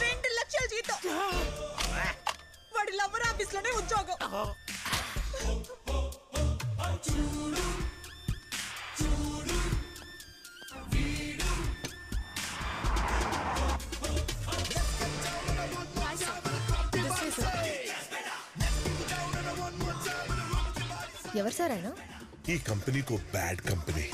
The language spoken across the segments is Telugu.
2 లక్షల జీతం, వాడి లవర్ ఆఫీస్ లోనే ఉద్యోగం. ఎవరు సార్ ఆయన? ఈ కంపెనీ కో బ్యాడ్ కంపెనీ.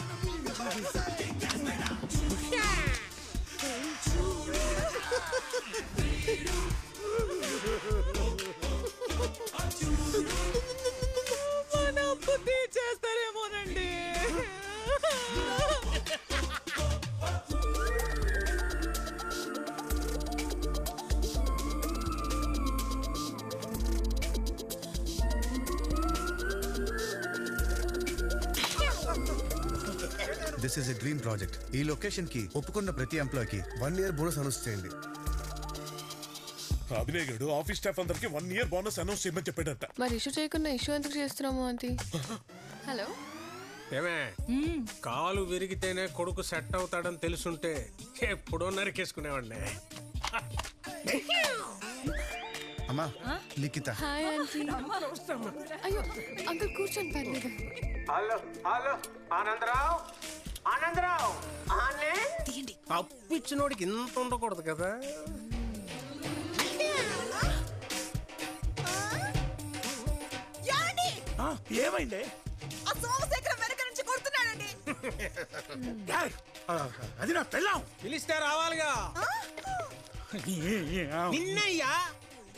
మన అప్పు తీర్చేస్తారేమోనండి. This is a dream project. ఈ లొకేషన్ కి ఒప్పుకున్న ప్రతి ఎంప్లాయ్ కి 1 year బోనస్ అనౌన్స్ చేయండి. అభినయ్ గడు ఆఫీస్ స్టాఫ్ అందరికి 1 year బోనస్ అనౌన్స్ చేయమని చెప్పాడంట. మరి ఇష్యూ చేయకుండా ఇష్యూ ఎందుకు చేస్తున్నాము అంతి? హలో, ఏమే కాలు విరిగితేనే కొడుకు సెట్ అవుతాడని తెలుసుంటే ఎప్పుడో నరికేసుకునేవాడిని. అమ్మా లిఖిత. Hi aunty. అయ్యో అంకుల్ కూర్చొని పర్లేదు. హలో హలో ఆనందరావు, ఆనందరావు అప్పిచ్చినోడికి ఇంత ఉండకూడదు కదా. ఏమైంది? ఆ సోమశేఖరం వెనక నుంచి కొడుతున్నాడండి. అది నా పెళ్ళాం. పిలిస్తే రావాలిగా. నిన్నయ్యా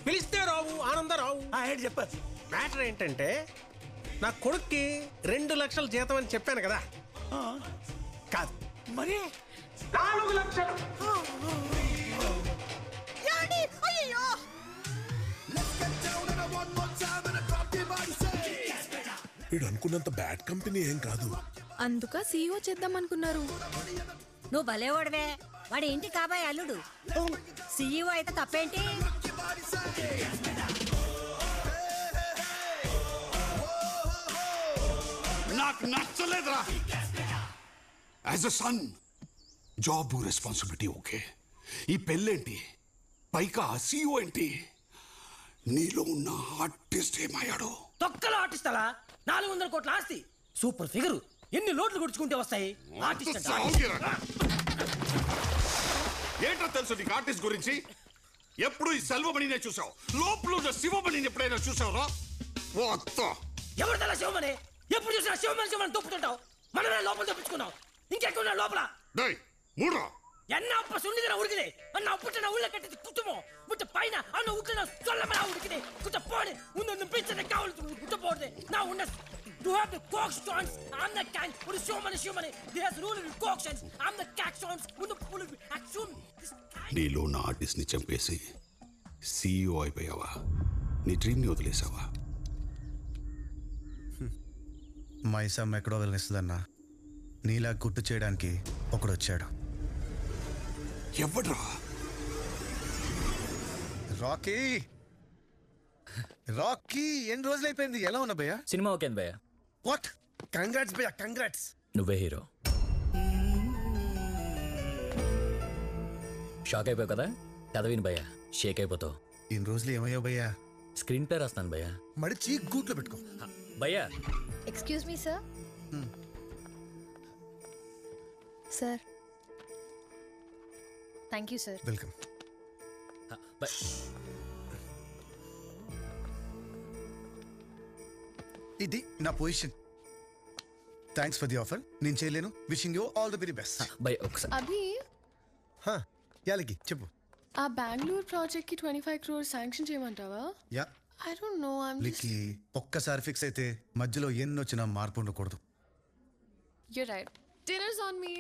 పిలిస్తే రావు ఆనందరావు. ఏంటి చెప్పాలి? మ్యాటర్ ఏంటంటే నా కొడుక్కి 2 లక్షలు జీతం అని చెప్పాను కదా. కాదు మరి 4 లక్షలు. అయ్యో వీడు అనుకున్నంత బ్యాడ్ కంపెనీ ఏం కాదు. అందుక సీఈఓ చేద్దాం అనుకున్నారు. నువ్వు భలేవాడివే. వాడి ఇంటి కాబోయే అల్లుడు సీఈఓ అయితే తప్పేంటి? నాకు నచ్చలేదురా. As a son job responsibility okay, ఈ పెళ్ళేంటి, పైగా సీఈఓ ఏంటి? నీలో ఉన్న ఆర్టిస్ట్ ఏమయ్యాడు? తొక్కలో ఆర్టిస్ట్ అలా 400 కోట్ల ఆస్తి, సూపర్ ఫిగర్, ఎన్ని లోట్లు గుడుచుకుంటే వస్తాయి ఆర్టిస్ట్. ఏంటో తెలుసు నీకు ఆర్టిస్ట్ గురించి? ఎప్పుడు ఈ సెల్వమణినే చూసావు, లోపల శివమణిని ఎప్పుడైనా చూసావురా? ఎవరు తెల్ల శివమణి? ఎప్పుడు చూసినా శివమణి శివమణి తొప్పుతుంటావు. మనమే లోపల తప్పించుకున్నావు, ఇంకెక్కున్నా లోపల. ఎన్న అప్ప సున్నిదిన ఉడికినే అన్న అప్పుట్టిన ఉళ్ళ కట్టింది కుటుంబం ముట్ట పైన అన్న ఉట్టిన సొల్లమల ఉడికినే కుట్ట పోని ఉన్న పిచ్చని కావాలి కుట్టపోతే నా ఉన్న to have the cock stones. I'm the king. What is so many? There's rule in cock stones. I'm the cat stones. With the full of action. నీలో ఉన్న ఆర్టిస్ట్ ని చంపేసి సీఈఓ అయిపోయావా? నీ డ్రీమ్ ని వదిలేసావా? మైసమ్ ఎక్కడో వదిలేస్తుందన్నా. నీలా గుర్తు చేయడానికి ఒకడు వచ్చాడు. ఎవడ్రా? రాకీ. రాకీ ఎన్ని రోజులు అయిపోయింది? ఎలా ఉన్నా భయ్యా? సినిమా ఓకే భయ్యా. వాట్? కంగ్రాట్స్ భయ్యా, కంగ్రాట్స్. నువ్వే హీరో. షాక్ అయిపోయావు కదా, కథ విని భయ్యా, షేక్ అయిపోతావు. ఇన్ని రోజులు ఏమయ్యావు భయ్యా? స్క్రీన్ ప్లే రాస్తాను భయ్యా. మడిచి గూట్లో పెట్టుకో భయ్యా. Excuse me sir. Sir thank you sir. Welcome. ఇది నా position. Thanks for the offer. నేను చేయలేను. Wishing you all the very best. భయ్యా ఒకసారి. అభి యాలకి చెప్పు. ఆ బెంగళూరు ప్రాజెక్ట్ కి 25 crores శాంక్షన్ చేయమంటావా? యా. I don't know. లికి ఒక్కసారి ఫిక్స్ అయితే మధ్యలో ఎన్ని వచ్చినా మార్పు ఉండకూడదు. You're right. Dinner's on me.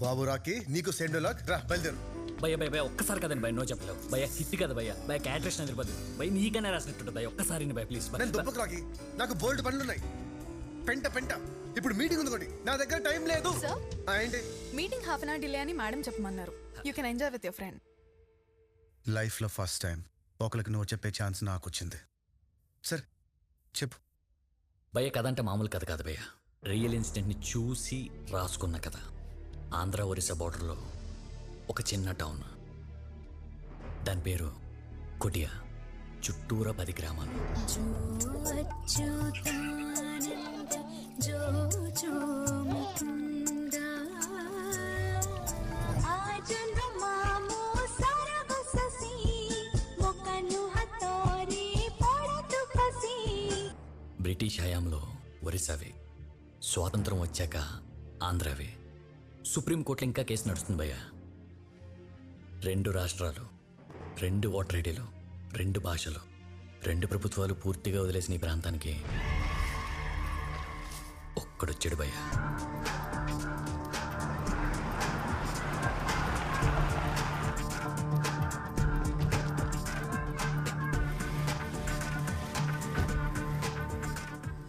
బాబు రాకి నీకు సెండ్ లాక్ రా బయలుదేరు. భయ్యా భయ్యా భయ్యా ఒక్కసారి కదండి భయ్య, నో చెప్పలేవు భయ్యా. హిట్ కదా భయ్యా. భయ్య క్యారెక్టరేషన్ అదిరిపోతుంది భయ్య, నీకనే రాసినట్టు భయ్య. ఒక్కసారి భయ్య ప్లీజ్. నేను దుబ్బకు రాకి, నాకు బోల్డ్ పనులున్నాయి. పెంట ఇప్పుడు మీటింగ్ ఉంది ఒకటి, నా దగ్గర టైం లేదు. ఏంటి meeting half an hour delay అని మేడం చెప్పమన్నారు. You can enjoy with your friend. Life లో ఫస్ట్ టైం ఒకరికి నువ్వు చెప్పే ఛాన్స్ నాకు వచ్చింది. సరే చెప్పు. భయ్య కథ అంటే మామూలు కథ కాదు భయ్య, రియల్ ఇన్సిడెంట్ ని చూసి రాసుకున్న కథ. ఆంధ్ర ఒరిస్సా బార్డర్లో ఒక చిన్న టౌన్. దాని పేరు కొటియా. చుట్టూరా 10 గ్రామాలు. బ్రిటిష్ హయాంలో ఒరిస్సావే, స్వాతంత్రం వచ్చాక ఆంధ్రావే. సుప్రీంకోర్టులో ఇంకా కేసు నడుస్తుంది భయ్యా. 2 రాష్ట్రాలు, 2 ఓటర్ ఐడీలు, 2 భాషలు, 2 ప్రభుత్వాలు పూర్తిగా వదిలేసిన ఈ ప్రాంతానికి ఒక్కడొచ్చాడు భయ్యా.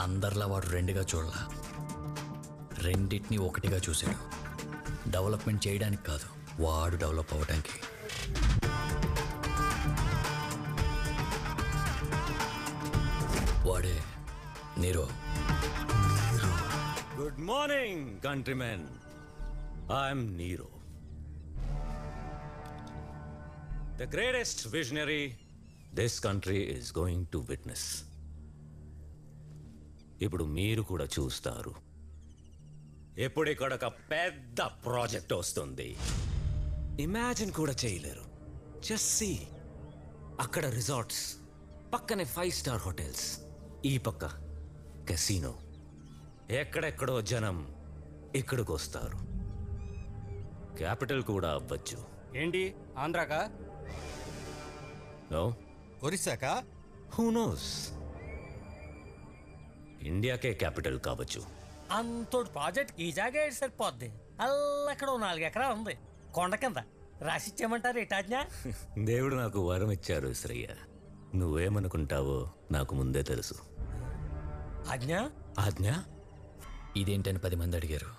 అందరిలా వాడు 2గా చూడాల, రెండింటిని ఒకటిగా చూశాడు. డెవలప్మెంట్ చేయడానికి కాదు, వాడు డెవలప్ అవ్వడానికి. వాడే Nero. Good morning countrymen. I'm Nero, the greatest visionary this country is going to witness. ఇప్పుడు మీరు కూడా చూస్తారు. ఇప్పుడు ఇక్కడ ఒక పెద్ద ప్రాజెక్ట్ వస్తుంది. ఇమాజిన్ కూడా చేయలేరు. జస్ట్ సీ, అక్కడ రిసార్ట్స్, పక్కనే 5 స్టార్ హోటల్స్, ఈ పక్క కెసినో. ఎక్కడెక్కడో జనం ఇక్కడికి వస్తారు. క్యాపిటల్ కూడా అవ్వచ్చు. ఏంటి ఆంధ్రాకా? నో, ఒరిస్సాకా? హూ నోస్, ఇండియాకే క్యాపిటల్ కావచ్చు. అంతోడు ప్రాజెక్ట్ ఈ జాగా సరిపోద్ది. అల్లక్కడ 4 ఎకరాలు ఉంది కొండ కింద. రాసిచ్చేయమంటారు ఏటాజ్ఞ? దేవుడు నాకు వరం ఇచ్చారు శ్రయ్య. నువ్వేమనుకుంటావో నాకు ముందే తెలుసు. ఆజ్ఞ? ఆజ్ఞ? ఇదేంటని 10 మంది అడిగారు.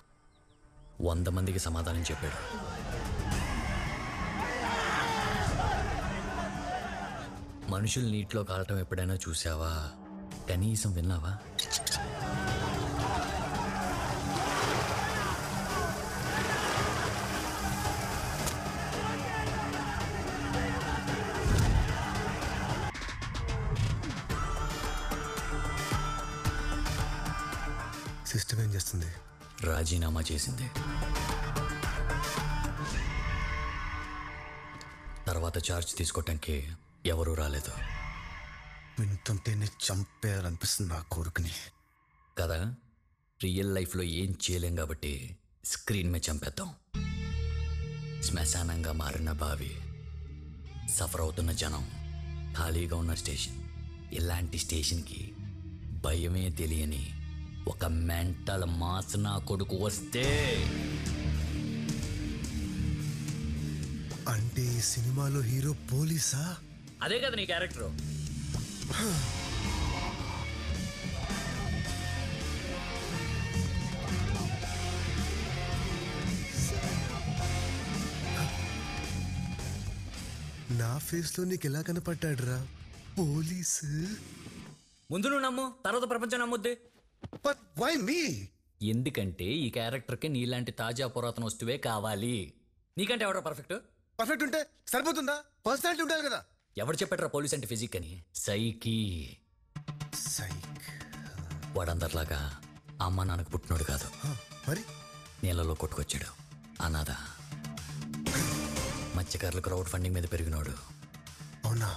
100 మందికి సమాధానం చెప్పాడు. మనుషులు నీటిలో కాలటం ఎప్పుడైనా చూసావా? కనీసం విన్నావా? సిస్టమ్ ఏం చేస్తుంది? రాజీనామా చేసింది. తర్వాత ఛార్జ్ తీసుకోవటానికి ఎవరూ రాలేదు. వింటుంటేనే చంపేయాలనిపిస్తుంది నా కొడుకుని కదా. రియల్ లైఫ్లో ఏం చేయలేం కాబట్టి స్క్రీన్ మీద చంపేద్దాం. శ్మశానంగా మారిన బావి, సఫర్ అవుతున్న జనం, ఖాళీగా ఉన్న స్టేషన్. ఇలాంటి స్టేషన్కి భయమే తెలియని ఒక మెంటల్ మాస్ నా కొడుకు వస్తే, అంటే ఈ సినిమాలో హీరో పోలీసా? అదే కదా నీ క్యారెక్టర్. నా ఫేస్ లో నీకు ఎలా కనపడ్డాడురా పోలీసు? ముందు నువ్వు నమ్ము, తర్వాత ప్రపంచం నమ్ముద్ది. But why me? ఎందుకంటే ఈ క్యారెక్టర్కి నీలాంటి తాజా పురాతన వస్తువే కావాలి. నీకంటే ఎవడో పర్ఫెక్ట్? పర్ఫెక్ట్ ఉంటే సరిపోతుందా? పర్సనాలిటీ ఉండాలి కదా. ఎవడు చెప్పాడ్రా పోలీస్ అంటే ఫిజిక్ అని? సైకి. వాడందరిలాగా అమ్మ నాన్నకు పుట్టినోడు కాదు. మరి నీళ్ళలో కొట్టుకొచ్చాడు. అనాథ. మత్స్యకారులు క్రౌడ్ ఫండింగ్ మీద పెరిగినోడు. అవునా?